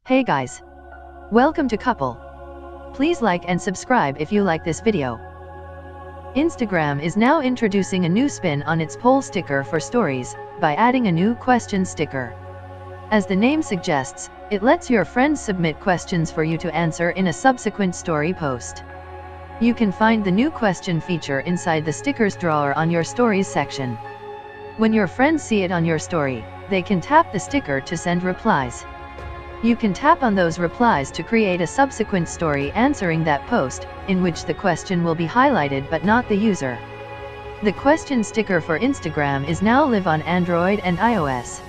Hey guys! Welcome to Couple. Please like and subscribe if you like this video. Instagram is now introducing a new spin on its poll sticker for stories, by adding a new question sticker. As the name suggests, it lets your friends submit questions for you to answer in a subsequent story post. You can find the new question feature inside the stickers drawer on your stories section. When your friends see it on your story, they can tap the sticker to send replies. You can tap on those replies to create a subsequent story answering that post, in which the question will be highlighted but not the user. The question sticker for Instagram is now live on Android and iOS.